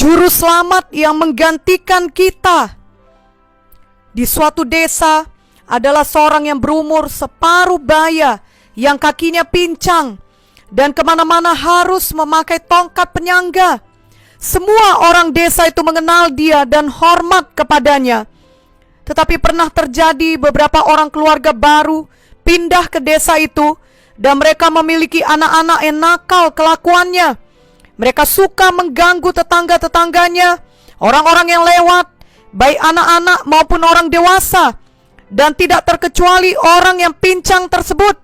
juru selamat yang menggantikan kita. Di suatu desa adalah seorang yang berumur separuh baya, yang kakinya pincang, dan kemana-mana harus memakai tongkat penyangga. Semua orang desa itu mengenal dia dan hormat kepadanya. Tetapi pernah terjadi beberapa orang keluarga baru pindah ke desa itu, dan mereka memiliki anak-anak yang nakal kelakuannya. Mereka suka mengganggu tetangga-tetangganya, orang-orang yang lewat, baik anak-anak maupun orang dewasa, dan tidak terkecuali orang yang pincang tersebut.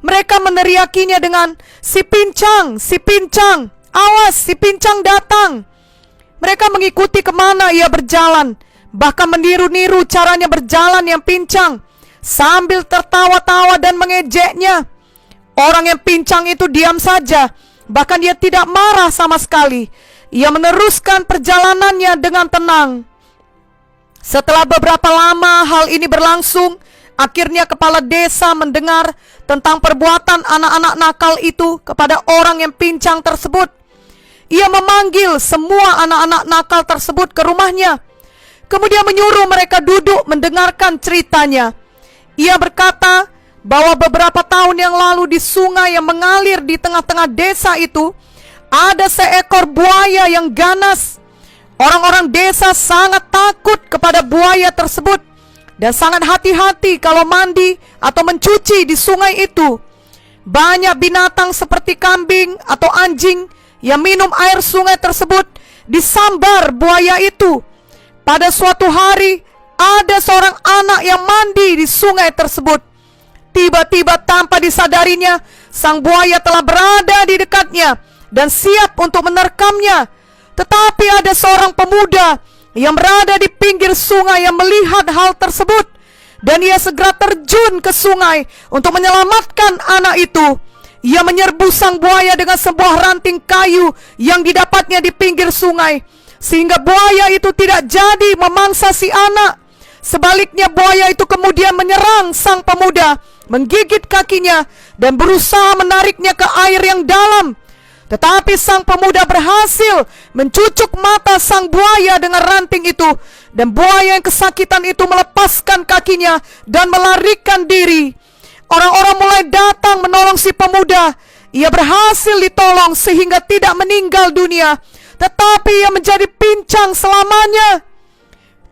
Mereka meneriakinya dengan, "Si pincang, si pincang, awas si pincang datang." Mereka mengikuti kemana ia berjalan, bahkan meniru-niru caranya berjalan yang pincang, sambil tertawa-tawa dan mengejeknya. Orang yang pincang itu diam saja, bahkan dia tidak marah sama sekali. Ia meneruskan perjalanannya dengan tenang. Setelah beberapa lama hal ini berlangsung, akhirnya kepala desa mendengar tentang perbuatan anak-anak nakal itu kepada orang yang pincang tersebut. Ia memanggil semua anak-anak nakal tersebut ke rumahnya, kemudian menyuruh mereka duduk mendengarkan ceritanya. Ia berkata bahwa beberapa tahun yang lalu di sungai yang mengalir di tengah-tengah desa itu ada seekor buaya yang ganas. Orang-orang desa sangat takut kepada buaya tersebut dan sangat hati-hati kalau mandi atau mencuci di sungai itu. Banyak binatang seperti kambing atau anjing yang minum air sungai tersebut disambar buaya itu. Pada suatu hari ada seorang anak yang mandi di sungai tersebut. Tiba-tiba tanpa disadarinya, sang buaya telah berada di dekatnya dan siap untuk menerkamnya. Tetapi ada seorang pemuda yang berada di pinggir sungai yang melihat hal tersebut, dan ia segera terjun ke sungai untuk menyelamatkan anak itu. Ia menyerbu sang buaya dengan sebuah ranting kayu yang didapatnya di pinggir sungai, sehingga buaya itu tidak jadi memangsa si anak. Sebaliknya buaya itu kemudian menyerang sang pemuda, menggigit kakinya dan berusaha menariknya ke air yang dalam. Tetapi sang pemuda berhasil mencucuk mata sang buaya dengan ranting itu, dan buaya yang kesakitan itu melepaskan kakinya dan melarikan diri. Orang-orang mulai datang menolong si pemuda. Ia berhasil ditolong sehingga tidak meninggal dunia, tetapi ia menjadi pincang selamanya.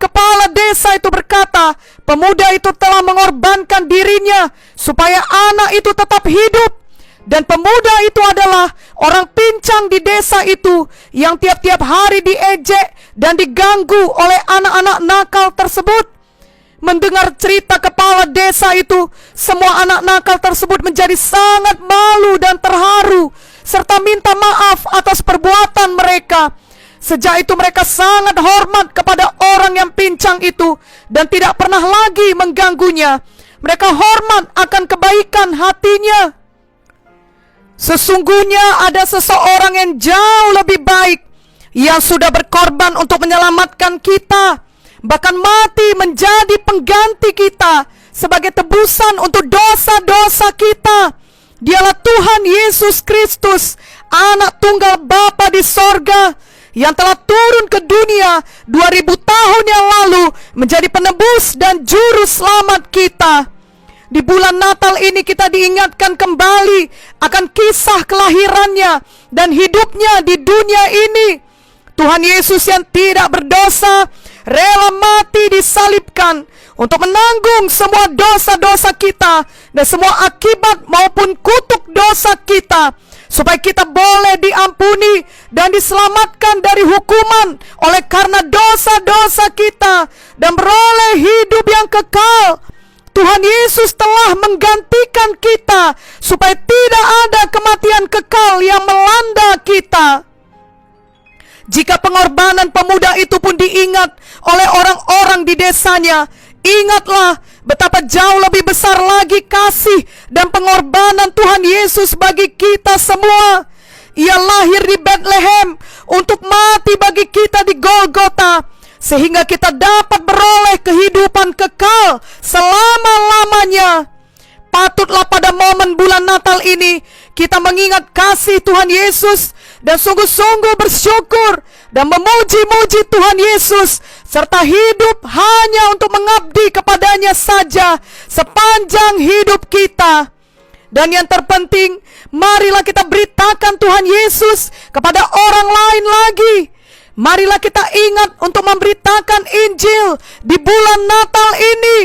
Kepala desa itu berkata, pemuda itu telah mengorbankan dirinya supaya anak itu tetap hidup. Dan pemuda itu adalah orang pincang di desa itu yang tiap-tiap hari diejek dan diganggu oleh anak-anak nakal tersebut. Mendengar cerita kepala desa itu, semua anak nakal tersebut menjadi sangat malu dan terharu, serta minta maaf atas perbuatan mereka. Sejak itu mereka sangat hormat kepada orang yang pincang itu dan tidak pernah lagi mengganggunya. Mereka hormat akan kebaikan hatinya. Sesungguhnya ada seseorang yang jauh lebih baik yang sudah berkorban untuk menyelamatkan kita, bahkan mati menjadi pengganti kita sebagai tebusan untuk dosa-dosa kita. Dialah Tuhan Yesus Kristus, anak tunggal Bapa di sorga, yang telah turun ke dunia 2000 tahun yang lalu menjadi penebus dan juru selamat kita. Di bulan Natal ini kita diingatkan kembali akan kisah kelahirannya dan hidupnya di dunia ini. Tuhan Yesus yang tidak berdosa rela mati disalibkan untuk menanggung semua dosa-dosa kita dan semua akibat maupun kutuk dosa kita, supaya kita boleh diampuni dan diselamatkan dari hukuman oleh karena dosa-dosa kita dan beroleh hidup yang kekal. Tuhan Yesus telah menggantikan kita supaya tidak ada kematian kekal yang melanda kita. Jika pengorbanan pemuda itu pun diingat oleh orang-orang di desanya, ingatlah betapa jauh lebih besar lagi kasih dan pengorbanan Tuhan Yesus bagi kita semua. Ia lahir di Bethlehem untuk mati bagi kita di Golgota, sehingga kita dapat beroleh kehidupan kekal selama-lamanya. Patutlah pada momen bulan Natal ini kita mengingat kasih Tuhan Yesus dan sungguh-sungguh bersyukur dan memuji-muji Tuhan Yesus, serta hidup hanya untuk mengabdi kepadanya saja sepanjang hidup kita. Dan yang terpenting, marilah kita beritakan Tuhan Yesus kepada orang lain lagi. Marilah kita ingat untuk memberitakan Injil di bulan Natal ini.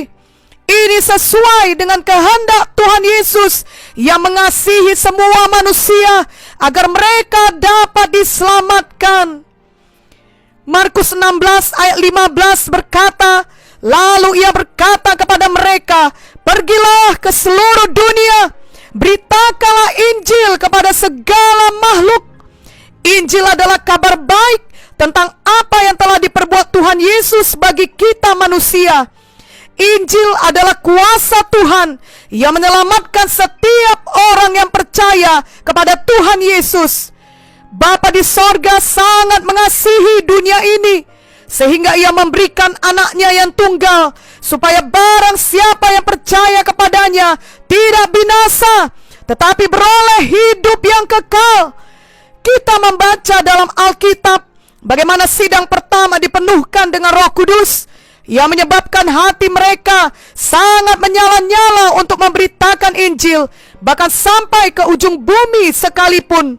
Ini sesuai dengan kehendak Tuhan Yesus yang mengasihi semua manusia agar mereka dapat diselamatkan. Markus 16 ayat 15 berkata, lalu ia berkata kepada mereka, pergilah ke seluruh dunia, beritakanlah Injil kepada segala makhluk. Injil adalah kabar baik tentang apa yang telah diperbuat Tuhan Yesus bagi kita manusia. Injil adalah kuasa Tuhan yang menyelamatkan setiap orang yang percaya kepada Tuhan Yesus. Bapa di sorga sangat mengasihi dunia ini, sehingga ia memberikan anaknya yang tunggal, supaya barang siapa yang percaya kepadanya tidak binasa, tetapi beroleh hidup yang kekal. Kita membaca dalam Alkitab bagaimana sidang pertama dipenuhkan dengan Roh Kudus yang menyebabkan hati mereka sangat menyala-nyala untuk memberitakan Injil, bahkan sampai ke ujung bumi sekalipun.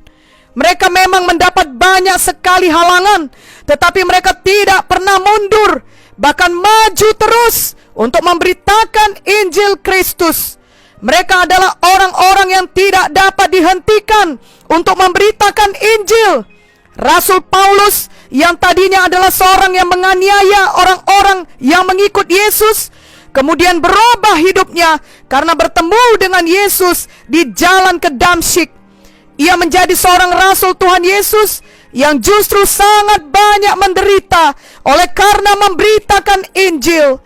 Mereka memang mendapat banyak sekali halangan, tetapi mereka tidak pernah mundur, bahkan maju terus untuk memberitakan Injil Kristus. Mereka adalah orang-orang yang tidak dapat dihentikan untuk memberitakan Injil. Rasul Paulus yang tadinya adalah seorang yang menganiaya orang-orang yang mengikut Yesus, kemudian berubah hidupnya karena bertemu dengan Yesus di jalan ke Damsyik. Ia menjadi seorang rasul Tuhan Yesus yang justru sangat banyak menderita oleh karena memberitakan Injil.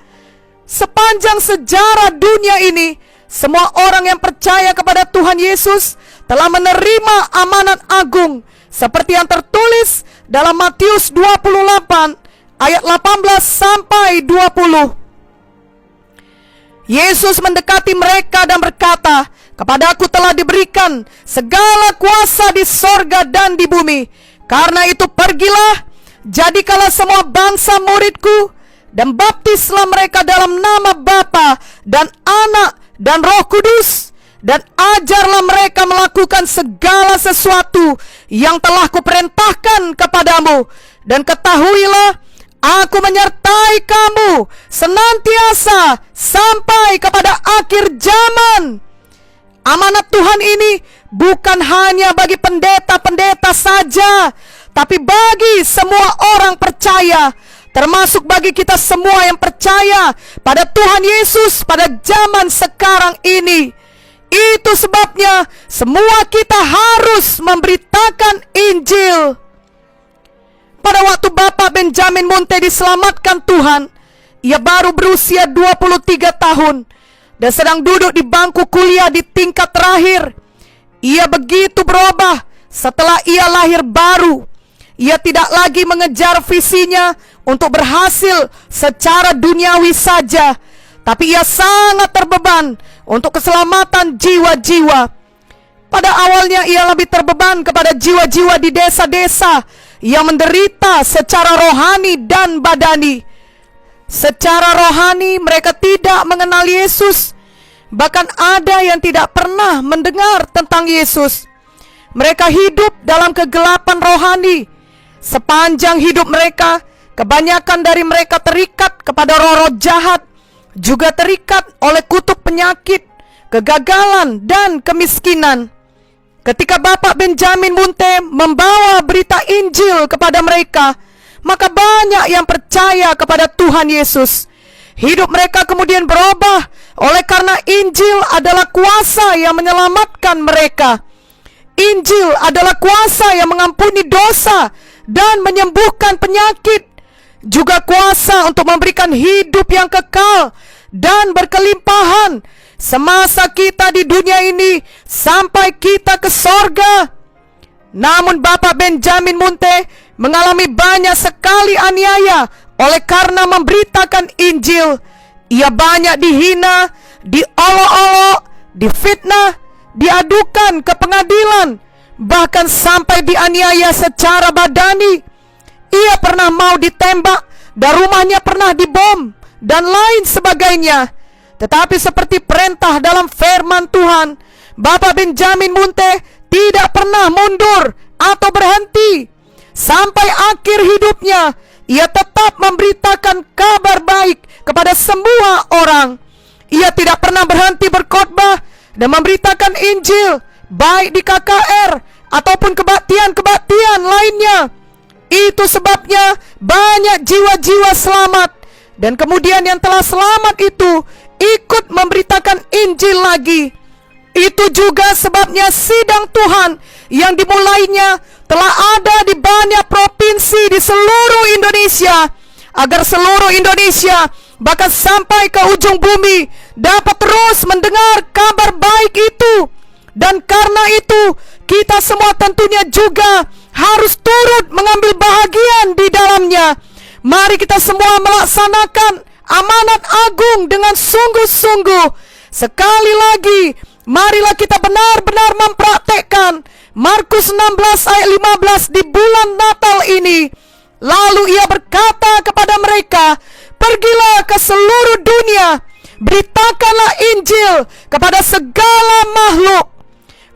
Sepanjang sejarah dunia ini, semua orang yang percaya kepada Tuhan Yesus telah menerima amanat agung, seperti yang tertulis dalam Matius 28 ayat 18 sampai 20. Yesus mendekati mereka dan berkata, kepadaku telah diberikan segala kuasa di sorga dan di bumi. Karena itu pergilah, jadikanlah semua bangsa muridku, dan baptislah mereka dalam nama Bapa dan Anak dan Roh Kudus, dan ajarlah mereka melakukan segala sesuatu yang telah kuperintahkan kepadamu. Dan ketahuilah, aku menyertai kamu senantiasa sampai kepada akhir zaman. Amanat Tuhan ini bukan hanya bagi pendeta-pendeta saja, tapi bagi semua orang percaya, termasuk bagi kita semua yang percaya pada Tuhan Yesus pada zaman sekarang ini. Itu sebabnya semua kita harus memberitakan Injil. Pada waktu Bapak Benjamin Munte diselamatkan Tuhan, ia baru berusia 23 tahun dan sedang duduk di bangku kuliah di tingkat terakhir. Ia begitu berubah setelah ia lahir baru. Ia tidak lagi mengejar visinya untuk berhasil secara duniawi saja, tapi ia sangat terbeban untuk keselamatan jiwa-jiwa. Pada awalnya ia lebih terbeban kepada jiwa-jiwa di desa-desa yang menderita secara rohani dan badani. Secara rohani mereka tidak mengenal Yesus. Bahkan ada yang tidak pernah mendengar tentang Yesus. Mereka hidup dalam kegelapan rohani. Sepanjang hidup mereka, kebanyakan dari mereka terikat kepada roh-roh jahat, juga terikat oleh kutuk penyakit, kegagalan, dan kemiskinan. Ketika Bapak Benjamin Munte membawa berita Injil kepada mereka, maka banyak yang percaya kepada Tuhan Yesus. Hidup mereka kemudian berubah oleh karena Injil adalah kuasa yang menyelamatkan mereka. Injil adalah kuasa yang mengampuni dosa dan menyembuhkan penyakit, juga kuasa untuk memberikan hidup yang kekal dan berkelimpahan semasa kita di dunia ini sampai kita ke sorga. Namun Bapak Benjamin Munte mengalami banyak sekali aniaya oleh karena memberitakan Injil. Ia banyak dihina, diolok-olok, difitnah, diadukan ke pengadilan, bahkan sampai dianiaya secara badani. Ia pernah mau ditembak, dan rumahnya pernah dibom, dan lain sebagainya. Tetapi seperti perintah dalam firman Tuhan, Bapak Benjamin Munteh tidak pernah mundur atau berhenti. Sampai akhir hidupnya, ia tetap memberitakan kabar baik kepada semua orang. Ia tidak pernah berhenti berkhotbah dan memberitakan Injil, baik di KKR ataupun kebaktian-kebaktian lainnya. Itu sebabnya banyak jiwa-jiwa selamat. Dan kemudian yang telah selamat itu ikut memberitakan Injil lagi. Itu juga sebabnya sidang Tuhan yang dimulainya telah ada di banyak provinsi di seluruh Indonesia, agar seluruh Indonesia bahkan sampai ke ujung bumi dapat terus mendengar kabar baik itu. Dan karena itu kita semua tentunya juga harus turut mengambil bahagian di dalamnya. Mari kita semua melaksanakan amanat agung dengan sungguh-sungguh. Sekali lagi, marilah kita benar-benar mempraktekkan Markus 16 ayat 15 di bulan Natal ini. Lalu ia berkata kepada mereka, "Pergilah ke seluruh dunia, beritakanlah Injil kepada segala makhluk."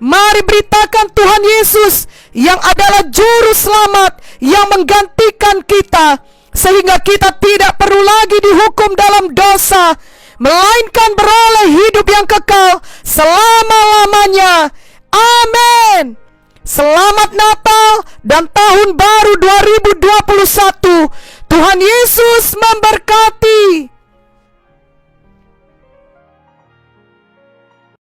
Mari beritakan Tuhan Yesus yang adalah juru selamat yang menggantikan kita, sehingga kita tidak perlu lagi dihukum dalam dosa, melainkan beroleh hidup yang kekal selama-lamanya. Amin. Selamat Natal dan Tahun Baru 2021. Tuhan Yesus memberkati.